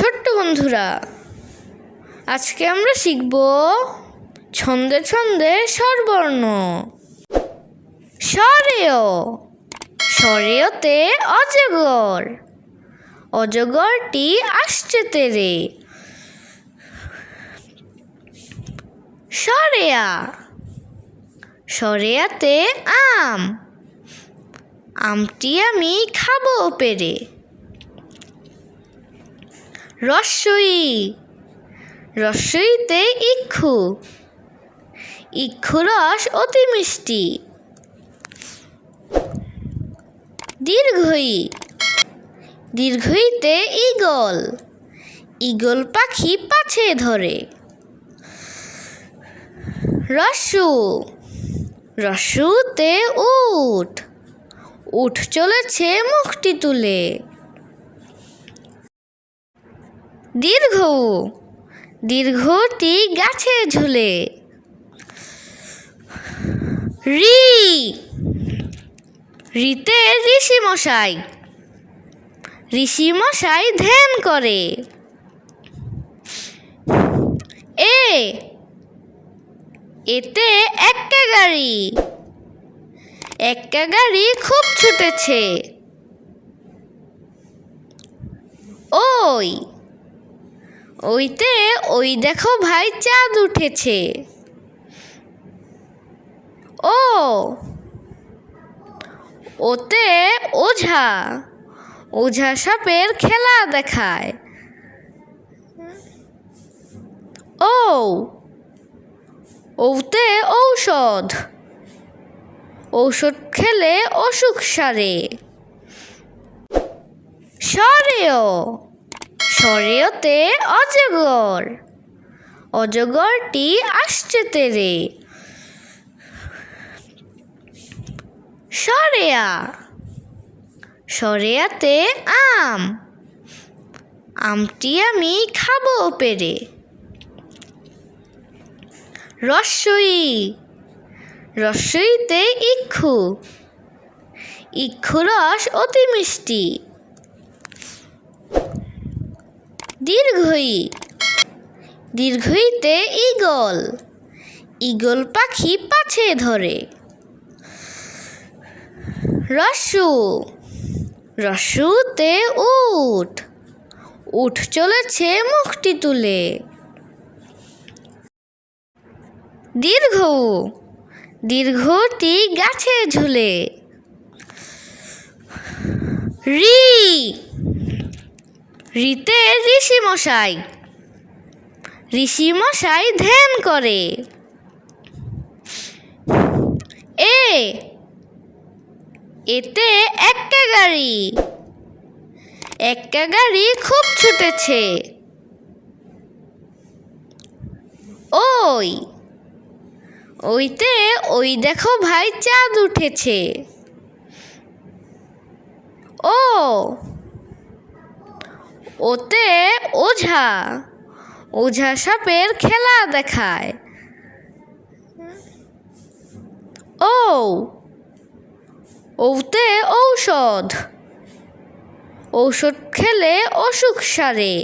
ছোট্ট বন্ধুরা, আজকে আমরা শিখব ছন্দে ছন্দে স্বরবর্ণ। স্বরেয়, স্বরেয়তে অজগর, অজগরটি আসছে তেরে। স্বরেয়া, স্বরেয়াতে আম, আমটি আমি খাবো পেরে। রস্বই, রস্বইতে ইক্ষু, ইক্ষু রস অতি মিষ্টি। দীর্ঘই, দীর্ঘইতে ঈগল, ঈগল পাখি পাছে ধরে। রস্যু, রস্যুতে উট, উট চলেছে মুখটি তুলে। দীর্ঘ, দীর্ঘটি গাছে ঝুলে। ঋ, ঋতে ঋষি মশাই, ঋষি মশাই ধ্যান করে। এ, এতে একটা গাড়ি, একটা গাড়ি খুব ছুটেছে। ওই, ওইতে ওই দেখো ভাই চাঁদ উঠেছে। ও, ওতে ওঝা, ওঝা সাপের খেলা দেখায়। ও, ওতে ঔষধ, ঔষধ খেলে অসুখ সারে। স্বরেয়, স্বরেয়তে অজগর, অজগরটি আসছে তেরে। স্বরেয়া, স্বরেয়াতে আম, আমটি আমি খাবো পেরে। রস্বই, রস্বইতে ইক্ষু, ইক্ষু রস অতি মিষ্টি। দীর্ঘই, দীর্ঘইতে ঈগল, ঈগল পাখি পাছে ধরে। রস্যু, রস্যুতে উট, উট চলেছে মুখটি তুলে। দীর্ঘ, দীর্ঘটি গাছে ঝুলে। ঋ, ঋতে ঋষি মশাই, ঋষি মশাই ধ্যান করে। এ, এতে একটা গাড়ি, একটা গাড়ি খুব ছুটেছে। ওই, ওইতে ওই দেখো ভাই চাঁদ উঠেছে। ও, ওতে ওঝা, ওঝা সাপের খেলা দেখায়। ও, ওতে ঔষধ, ঔষধ খেলে অসুখ সারে।